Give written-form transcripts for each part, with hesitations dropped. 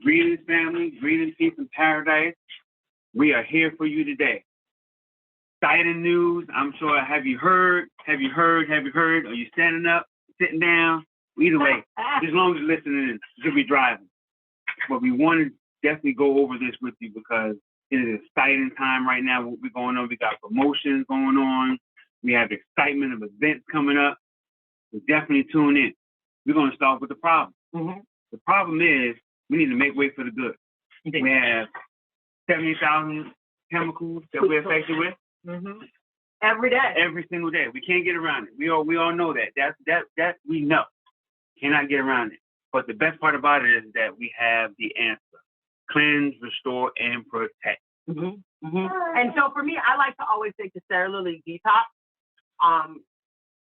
Greetings, family. Greetings, peace, and paradise. We are here for you today. Exciting news. I'm sure. Have you heard? Are you standing up, sitting down? Either way, as long as you're listening, you could be driving. But we want to definitely go over this with you because it is an exciting time right now. What we're going on, we got promotions going on. We have excitement of events coming up. So definitely tune in. We're going to start with the problem. Mm-hmm. The problem is we need to make way for the good. We have 70,000 chemicals that we're affected with. Mm-hmm. Every day. Every single day. We can't get around it. We all know that. That we know. Cannot get around it. But the best part about it is that we have the answer. Cleanse, restore, and protect. Mm-hmm. Mm-hmm. And so for me, I like to always take the cellular detox,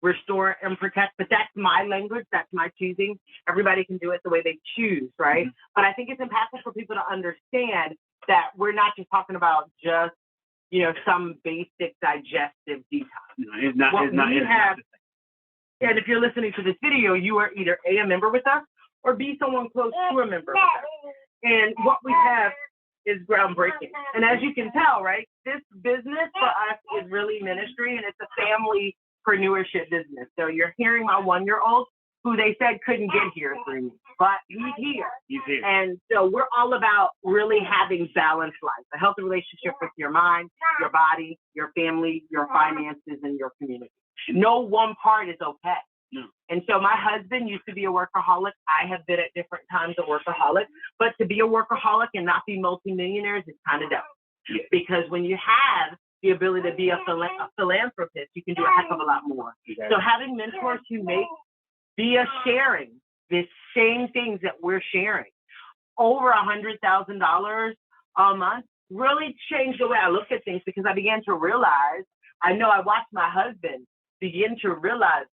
restore and protect, but that's my language, that's my choosing. Everybody can do it the way they choose, right? Mm-hmm. But I think it's impactful for people to understand that we're not just talking about just, some basic digestive detox. No, it's not. And if you're listening to this video, you are either A member with us, or B, someone close to a member with us. And what we have is groundbreaking. And as you can tell, right, this business for us is really ministry, and it's a family-preneurship business. So you're hearing my 1-year-old, who they said couldn't get here 3 weeks, but he's here. He's here. And so we're all about really having balanced life, a healthy relationship with your mind, your body, your family, your finances, and your community. No one part is okay. No. And so my husband used to be a workaholic. I have been at different times a workaholic, but to be a workaholic and not be multimillionaires is kind of dumb. Yeah. Because when you have the ability to be a philanthropist, you can do a heck of a lot more. Exactly. So having mentors who make via sharing the same things that we're sharing, over $100,000 a month, really changed the way I look at things, because I began to realize, I watched my husband begin to realize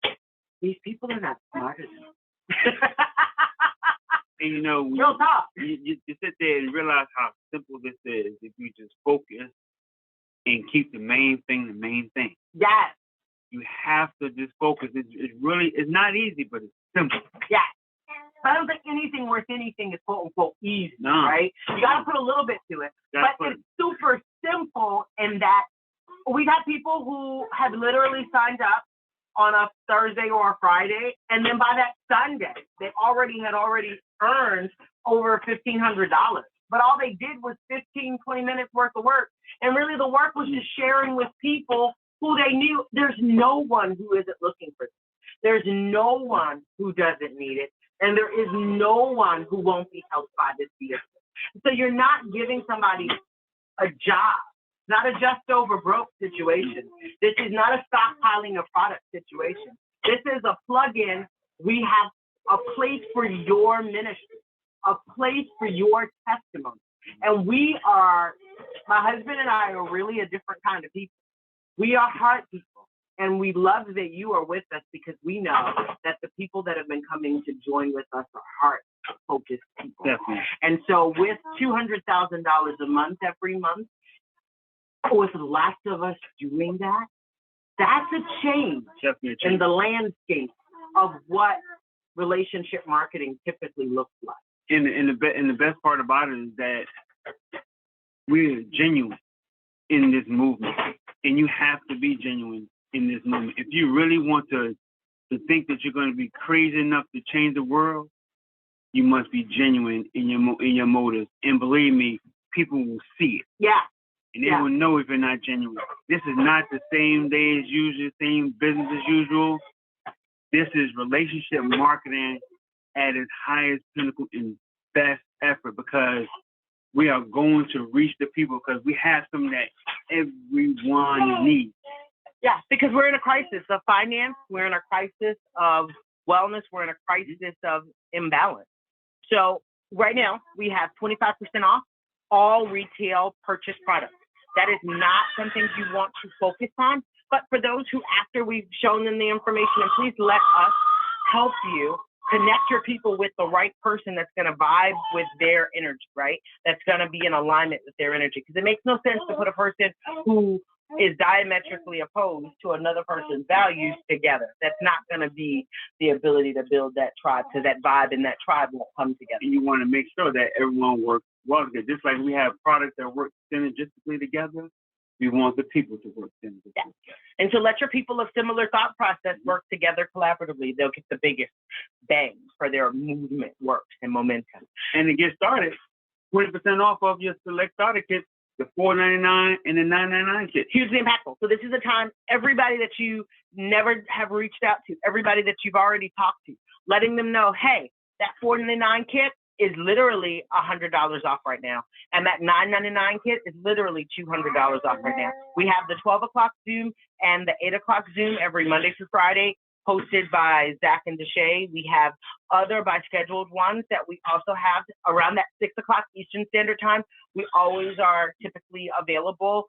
these people are not smart enough. And real talk. You sit there and realize how simple this is if you just focus and keep the main thing. Yes. You have to just focus. It's not easy, but it's simple. Yes. I don't think anything worth anything is quote unquote easy, no. Right? You got to put a little bit to it. But it's super simple in that we've had people who have literally signed up on a Thursday or a Friday, and then by that Sunday, they had already earned over $1,500. But all they did was 15, 20 minutes worth of work. And really the work was just sharing with people who they knew. There's no one who isn't looking for this. There's no one who doesn't need it. And there is no one who won't be helped by this vehicle. So you're not giving somebody a job. Not a just over broke situation. This is not a stockpiling of product situation. This is a plug-in. We have a place for your ministry, a place for your testimony. And my husband and I are really a different kind of people. We are heart people. And we love that you are with us, because we know that the people that have been coming to join with us are heart-focused people. Definitely. And so with $200,000 a month every month, with lots of us doing that, that's a change in the landscape of what relationship marketing typically looks like. And the best part about it is that we're genuine in this movement, and you have to be genuine in this movement. If you really want to think that you're going to be crazy enough to change the world, you must be genuine in your motives. And believe me, people will see it. Yeah. And they will know if you're not genuine. This is not the same day as usual, same business as usual. This is relationship marketing at its highest pinnacle and best effort, because we are going to reach the people, because we have something that everyone needs. Yeah, because we're in a crisis of finance. We're in a crisis of wellness. We're in a crisis of imbalance. So right now we have 25% off all retail purchase products. That is not something you want to focus on. But for those who, after we've shown them the information, and please let us help you connect your people with the right person that's going to vibe with their energy, right? That's going to be in alignment with their energy. Because it makes no sense to put a person who is diametrically opposed to another person's values together. That's not going to be the ability to build that tribe, because that vibe and that tribe won't come together. And you want to make sure that everyone works well together. Just like we have products that work synergistically together, we want the people to work synergistically. Yeah. And so let your people of similar thought process work together collaboratively. They'll get the biggest bang for their movement works and momentum. And to get started, 20% off of your select starter kits, the $4.99 and the $9.99 kit. Hugely impactful. So this is a time, everybody that you never have reached out to, everybody that you've already talked to, letting them know, hey, that $4.99 kit is literally $100 off right now. And that $9.99 kit is literally $200 off right now. We have the 12 o'clock Zoom and the 8 o'clock Zoom every Monday through Friday, hosted by Zach and Deshay. We have other by scheduled ones that we also have around that 6 o'clock Eastern Standard Time. We always are typically available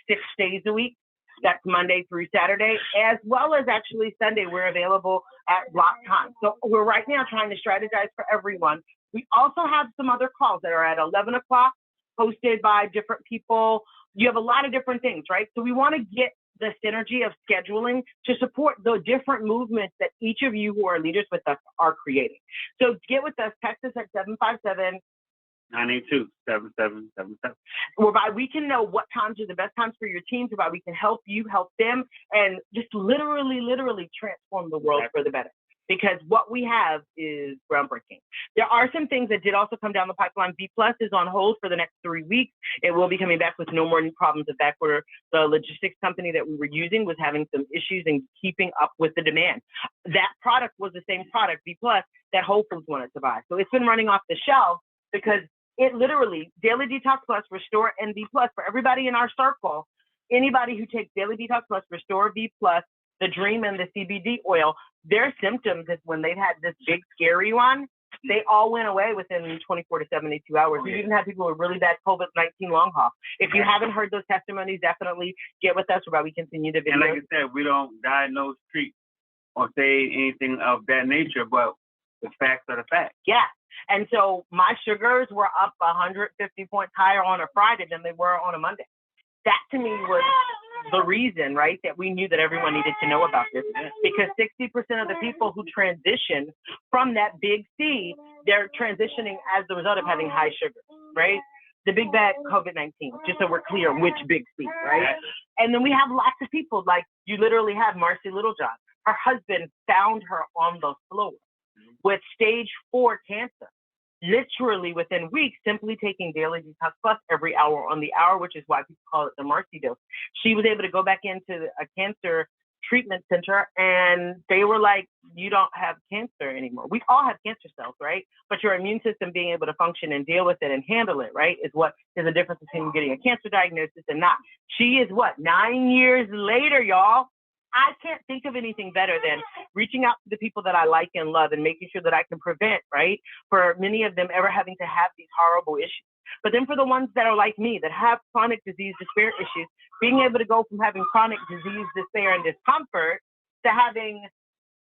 6 days a week. That's Monday through Saturday, as well as actually Sunday. We're available at block time. So we're right now trying to strategize for everyone. We also have some other calls that are at 11 o'clock, hosted by different people. You have a lot of different things, right? So we want to get the synergy of scheduling to support the different movements that each of you who are leaders with us are creating. So get with us, text us at 757-982-7777. Whereby we can know what times are the best times for your teams, whereby we can help you, help them, and just literally transform the world for the better. Because what we have is groundbreaking. There are some things that did also come down the pipeline. B Plus is on hold for the next 3 weeks. It will be coming back with no more problems of that, where the logistics company that we were using was having some issues in keeping up with the demand. That product was the same product, B Plus, that Whole Foods wanted to buy. So it's been running off the shelf because it literally, Daily Detox Plus, Restore, and B Plus, for everybody in our circle, anybody who takes Daily Detox Plus, Restore, B Plus, the Dream, and the CBD oil, their symptoms is when they've had this big scary one, they all went away within 24 to 72 hours. We even had people with really bad COVID-19 long haul. If you haven't heard those testimonies, definitely get with us where we continue to video. And like I said, we don't diagnose, treat, or say anything of that nature, but the facts are the facts. Yeah. And so my sugars were up 150 points higher on a Friday than they were on a Monday. That to me was the reason, right, that we knew that everyone needed to know about this, because 60% of the people who transition from that big C, they're transitioning as the result of having high sugar, right? The big bad COVID-19, just so we're clear which big C, right? And then we have lots of people, like you literally have Marcy Littlejohn. Her husband found her on the floor with stage 4 cancer. Literally within weeks, simply taking Daily Detox Plus every hour on the hour, which is why people call it the Marcy dose. She was able to go back into a cancer treatment center, and they were like, you don't have cancer anymore. We all have cancer cells, right? But your immune system being able to function and deal with it and handle it, right, is what is the difference between getting a cancer diagnosis and not. She is what, 9 years later, y'all? I can't think of anything better than reaching out to the people that I like and love and making sure that I can prevent, right, for many of them ever having to have these horrible issues. But then for the ones that are like me, that have chronic disease, despair issues, being able to go from having chronic disease, despair, and discomfort to having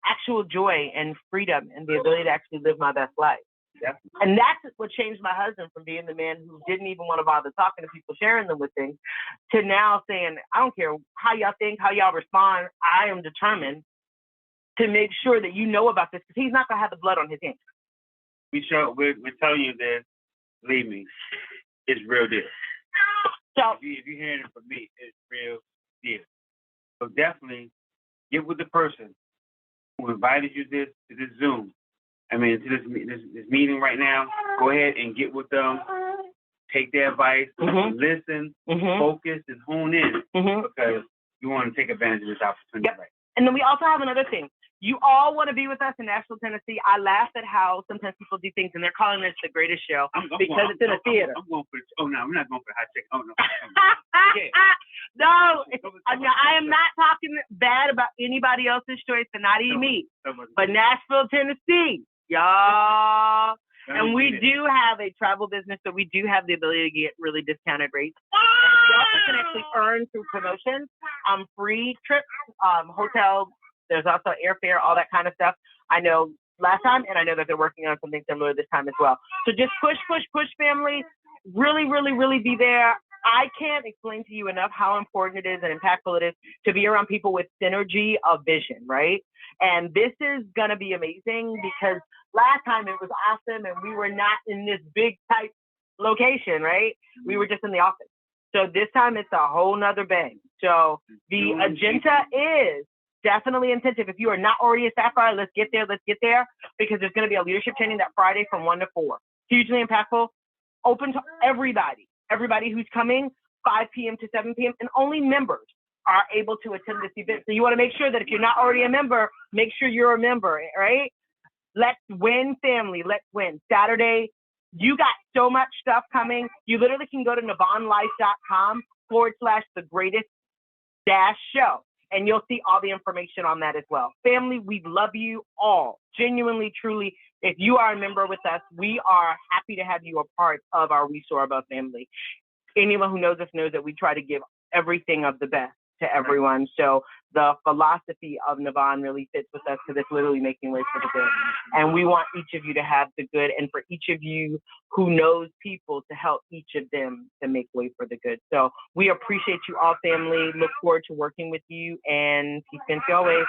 actual joy and freedom and the ability to actually live my best life. Yeah. And that's what changed my husband from being the man who didn't even want to bother talking to people, sharing them with things, to now saying, I don't care how y'all think, how y'all respond. I am determined to make sure that you know about this, because he's not going to have the blood on his hands. We're telling you this, believe me, it's real deal. So if you're hearing it from me, it's real deal. So definitely get with the person who invited you to this Zoom. To this meeting right now. Go ahead and get with them. Take their advice. Listen. Focus and hone in, because you want to take advantage of this opportunity. Yep. Right. And then we also have another thing. You all want to be with us in Nashville, Tennessee. I laugh at how sometimes people do things and they're calling this the greatest show because it's in a theater. I'm going for it. Oh, no, we're not going for the hot chick. Oh, no. No, I am not talking bad about anybody else's choice to not eat meat. But Nashville, Tennessee, y'all. And we do have a travel business, so we do have the ability to get really discounted rates. You also can actually earn through promotions, free trips, hotel. There's also airfare, all that kind of stuff. I know last time, and I know that they're working on something similar this time as well. So just push, family. Really, really, really be there. I can't explain to you enough how important it is and impactful it is to be around people with synergy of vision, right? And this is going to be amazing because last time it was awesome and we were not in this big type location, right? We were just in the office. So this time it's a whole nother bang. So the agenda is definitely intensive. If you are not already a Sapphire, let's get there, because there's going to be a leadership training that Friday from 1 to 4. Hugely impactful, open to everybody who's coming, 5 p.m. to 7 p.m., and only members are able to attend this event. So you want to make sure that if you're not already a member, make sure you're a member, right? Let's win, family. Let's win. Saturday, you got so much stuff coming. You literally can go to navonlife.com/the-greatest-show, and you'll see all the information on that as well. Family, we love you all. Genuinely, truly, if you are a member with us, we are happy to have you a part of our We Soar Above family. Anyone who knows us knows that we try to give everything of the best to everyone. So the philosophy of Navon really fits with us because it's literally making way for the good. And we want each of you to have the good, and for each of you who knows people to help each of them to make way for the good. So we appreciate you all, family. Look forward to working with you, and peace and always.